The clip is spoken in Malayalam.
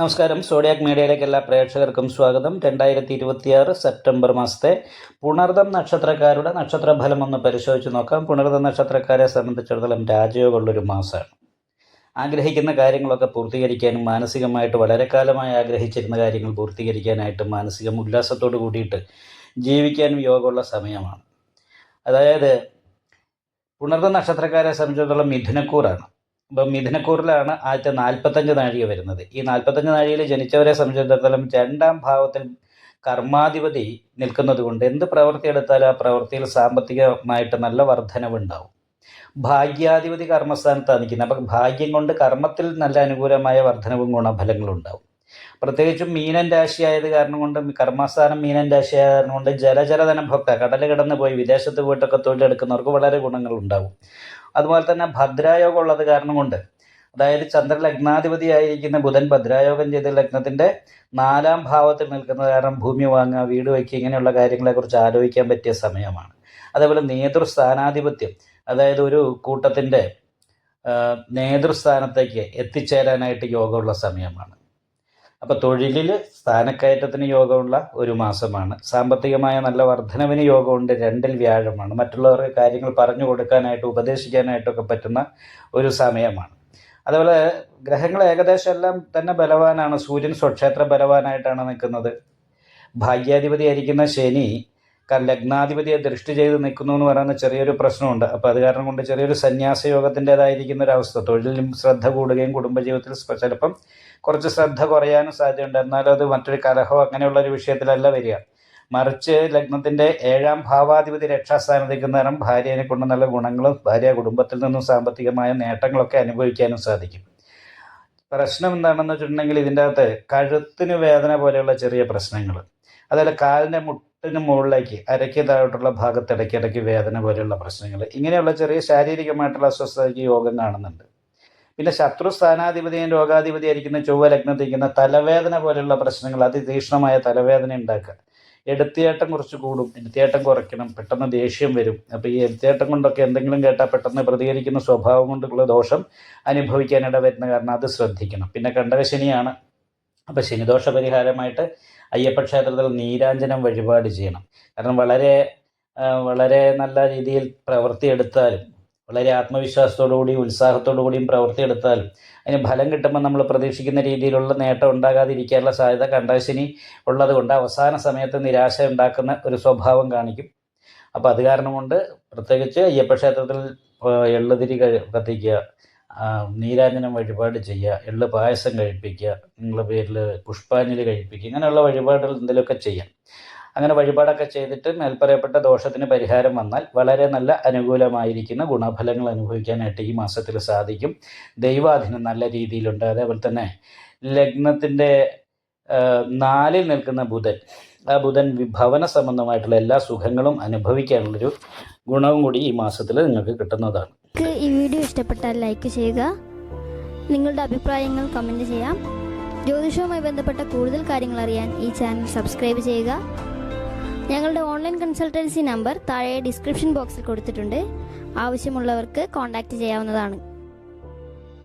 നമസ്കാരം. സോഡിയാക് മീഡിയയിലേക്ക് എല്ലാ പ്രേക്ഷകർക്കും സ്വാഗതം. 2026 സെപ്റ്റംബർ മാസത്തെ പുണർദം നക്ഷത്രക്കാരുടെ നക്ഷത്രഫലം ഒന്ന് പരിശോധിച്ച് നോക്കാം. പുണർദം നക്ഷത്രക്കാരെ സംബന്ധിച്ചിടത്തോളം രാജയോഗമുള്ളൊരു മാസമാണ്. ആഗ്രഹിക്കുന്ന കാര്യങ്ങളൊക്കെ പൂർത്തീകരിക്കാനും മാനസികമായിട്ട് വളരെ കാലമായി ആഗ്രഹിച്ചിരുന്ന കാര്യങ്ങൾ പൂർത്തീകരിക്കാനായിട്ടും മാനസിക ഉല്ലാസത്തോട് കൂടിയിട്ട് ജീവിക്കാനും യോഗമുള്ള സമയമാണ്. അതായത് പുണർദം നക്ഷത്രക്കാരെ സംബന്ധിച്ചിടത്തോളം മിഥുനക്കൂറാണ്. ഇപ്പം മിഥുനക്കൂറിലാണ് ആദ്യത്തെ 45 നാഴിക വരുന്നത്. ഈ 45 നാഴികയിൽ ജനിച്ചവരെ സംബന്ധിച്ചിടത്തോളം 2ാം ഭാവത്തിൽ കർമാധിപതി നിൽക്കുന്നത് കൊണ്ട് എന്ത് പ്രവൃത്തി എടുത്താലും ആ പ്രവൃത്തിയിൽ സാമ്പത്തികമായിട്ട് നല്ല വർധനവുണ്ടാവും. ഭാഗ്യാധിപതി കർമ്മസ്ഥാനത്താണ് നിൽക്കുന്നത്. അപ്പം ഭാഗ്യം കൊണ്ട് കർമ്മത്തിൽ നല്ല അനുകൂലമായ വർധനവും ഗുണഫലങ്ങളും ഉണ്ടാവും. പ്രത്യേകിച്ചും മീനൻ രാശിയായത് കാരണം കൊണ്ട് കർമ്മസ്ഥാനം മീനൻ രാശിയായ കാരണം കൊണ്ട് ജലചരധനം ഭോക്ത കടൽ കിടന്ന് പോയി വിദേശത്ത് പോയിട്ടൊക്കെ തൊഴിലെടുക്കുന്നവർക്ക് വളരെ ഗുണങ്ങളുണ്ടാവും. അതുപോലെ തന്നെ ഭദ്രായോഗം ഉള്ളത് കാരണം കൊണ്ട്, അതായത് ചന്ദ്രലഗ്നാധിപതിയായിരിക്കുന്ന ബുധൻ ഭദ്രായോഗം ചെയ്ത ലഗ്നത്തിൻ്റെ 4ാം ഭാവത്തിൽ നിൽക്കുന്നത് കാരണം ഭൂമി വാങ്ങുക, വീട് വയ്ക്കുക, ഇങ്ങനെയുള്ള കാര്യങ്ങളെക്കുറിച്ച് ആലോചിക്കാൻ പറ്റിയ സമയമാണ്. അതേപോലെ നേതൃസ്ഥാനാധിപത്യം, അതായത് ഒരു കൂട്ടത്തിൻ്റെ നേതൃസ്ഥാനത്തേക്ക് എത്തിച്ചേരാനായിട്ട് യോഗമുള്ള സമയമാണ്. അപ്പോൾ തൊഴിലിൽ സ്ഥാനക്കയറ്റത്തിന് യോഗമുള്ള ഒരു മാസമാണ്. സാമ്പത്തികമായ നല്ല വർധനവിന് യോഗമുണ്ട്. 2ൽ വ്യാഴമാണ്. മറ്റുള്ളവർക്ക് കാര്യങ്ങൾ പറഞ്ഞു കൊടുക്കാനായിട്ട് ഉപദേശിക്കാനായിട്ടൊക്കെ പറ്റുന്ന ഒരു സമയമാണ്. അതുപോലെ ഗ്രഹങ്ങൾ ഏകദേശം എല്ലാം തന്നെ ബലവാനാണ്. സൂര്യൻ സ്വക്ഷേത്ര ബലവാനായിട്ടാണ് നിൽക്കുന്നത്. ഭാഗ്യാധിപതിയായിരിക്കുന്ന ശനി ലഗ്നാധിപതിയെ ദൃഷ്ടി ചെയ്ത് നിൽക്കുന്നു എന്ന് പറയുന്ന ചെറിയൊരു പ്രശ്നമുണ്ട്. അപ്പോൾ അത് കാരണം കൊണ്ട് ചെറിയൊരു സന്യാസ യോഗത്തിൻ്റെതായിരിക്കുന്ന ഒരവസ്ഥ, തൊഴിലിലും ശ്രദ്ധ കൂടുകയും കുടുംബജീവിതത്തിൽ ചിലപ്പം കുറച്ച് ശ്രദ്ധ കുറയാനും സാധ്യതയുണ്ട്. എന്നാലും അത് മറ്റൊരു കലഹമോ അങ്ങനെയുള്ളൊരു വിഷയത്തിലല്ല വരിക. മറിച്ച് ലഗ്നത്തിൻ്റെ 7ാം ഭാവാധിപതി രക്ഷാസ്ഥാനത്ത് നിൽക്കുന്ന ഭാര്യനെ കൊണ്ട് നല്ല ഗുണങ്ങളും ഭാര്യ കുടുംബത്തിൽ നിന്നും സാമ്പത്തികമായ നേട്ടങ്ങളൊക്കെ അനുഭവിക്കാനും സാധിക്കും. പ്രശ്നം എന്താണെന്ന് വെച്ചിട്ടുണ്ടെങ്കിൽ ഇതിൻ്റെ അകത്ത് കഴുത്തിന് വേദന പോലെയുള്ള ചെറിയ പ്രശ്നങ്ങൾ, അതുപോലെ കാലിൻ്റെ മുട്ടിന് മുകളിലേക്ക് അരയ്ക്ക് താഴോട്ടുള്ള ഭാഗത്ത് ഇടയ്ക്കിടയ്ക്ക് വേദന പോലെയുള്ള പ്രശ്നങ്ങൾ, ഇങ്ങനെയുള്ള ചെറിയ ശാരീരികമായിട്ടുള്ള അസ്വസ്ഥതയ്ക്ക് യോഗം കാണുന്നുണ്ട്. പിന്നെ ശത്രു സ്ഥാനാധിപതിയും രോഗാധിപതി ആയിരിക്കുന്ന ചൊവ്വ ലഗ്നത്തിരിക്കുന്ന തലവേദന പോലെയുള്ള പ്രശ്നങ്ങൾ, അതിതീക്ഷ്ണമായ തലവേദന ഉണ്ടാക്കുക. എടുത്തിയേട്ടം കുറച്ച് കൂടും, എടുത്തിയേട്ടം കുറയ്ക്കണം, പെട്ടെന്ന് ദേഷ്യം വരും. അപ്പോൾ ഈ എടുത്തിയേട്ടം കൊണ്ടൊക്കെ എന്തെങ്കിലും കേട്ടാൽ പെട്ടെന്ന് പ്രതികരിക്കുന്ന സ്വഭാവം കൊണ്ടുള്ള ദോഷം അനുഭവിക്കാനിട വരുന്ന കാരണം അത് ശ്രദ്ധിക്കണം. പിന്നെ കണ്ടകശനിയാണ്. അപ്പോൾ ശനിദോഷ പരിഹാരമായിട്ട് അയ്യപ്പ ക്ഷേത്രത്തിൽ നീരാഞ്ജനം വഴിപാട് ചെയ്യണം. കാരണം വളരെ നല്ല രീതിയിൽ പ്രവൃത്തിയെടുത്താലും വളരെ ആത്മവിശ്വാസത്തോടു കൂടിയും ഉത്സാഹത്തോടു കൂടിയും പ്രവൃത്തിയെടുത്താലും അതിന് ഫലം കിട്ടുമ്പോൾ നമ്മൾ പ്രതീക്ഷിക്കുന്ന രീതിയിലുള്ള നേട്ടം ഉണ്ടാകാതിരിക്കാനുള്ള സാധ്യത കണ്ടകശനി ഉള്ളത് കൊണ്ട് അവസാന സമയത്ത് നിരാശ ഉണ്ടാക്കുന്ന ഒരു സ്വഭാവം കാണിക്കും. അപ്പോൾ അത് കാരണം കൊണ്ട് പ്രത്യേകിച്ച് അയ്യപ്പ ക്ഷേത്രത്തിൽ എള്ളുതിരി കത്തിക്കുക, നീരാഞ്ജനം വഴിപാട് ചെയ്യുക, എള്ള് പായസം കഴിപ്പിക്കുക, നിങ്ങളുടെ പേരിൽ പുഷ്പാഞ്ജലി കഴിപ്പിക്കുക, ഇങ്ങനെയുള്ള വഴിപാടുകൾ എന്തെങ്കിലുമൊക്കെ ചെയ്യാം. അങ്ങനെ വഴിപാടൊക്കെ ചെയ്തിട്ട് മേൽപ്പറയപ്പെട്ട ദോഷത്തിന് പരിഹാരം വന്നാൽ വളരെ നല്ല അനുകൂലമായിരിക്കുന്ന ഗുണഫലങ്ങൾ അനുഭവിക്കാനായിട്ട് ഈ മാസത്തിൽ സാധിക്കും. ദൈവാധീനം നല്ല രീതിയിലുണ്ട്. അതേപോലെ തന്നെ ലഗ്നത്തിൻ്റെ 4ൽ നിൽക്കുന്ന ബുധൻ, ആ ബുധൻ ഭവന സംബന്ധമായിട്ടുള്ള എല്ലാ സുഖങ്ങളും അനുഭവിക്കാനുള്ളൊരു ഗുണവും കൂടി ഈ മാസത്തിൽ നിങ്ങൾക്ക് കിട്ടുന്നതാണ്. ഈ വീഡിയോ ഇഷ്ടപ്പെട്ടാൽ ലൈക്ക് ചെയ്യുക, നിങ്ങളുടെ അഭിപ്രായങ്ങൾ കമൻറ്റ് ചെയ്യാം. ജ്യോതിഷവുമായി ബന്ധപ്പെട്ട കൂടുതൽ കാര്യങ്ങൾ അറിയാൻ ഈ ചാനൽ സബ്സ്ക്രൈബ് ചെയ്യുക. ഞങ്ങളുടെ ഓൺലൈൻ കൺസൾട്ടൻസി നമ്പർ താഴെ ഡിസ്ക്രിപ്ഷൻ ബോക്സിൽ കൊടുത്തിട്ടുണ്ട്. ആവശ്യമുള്ളവർക്ക് കോൺടാക്റ്റ് ചെയ്യാവുന്നതാണ്.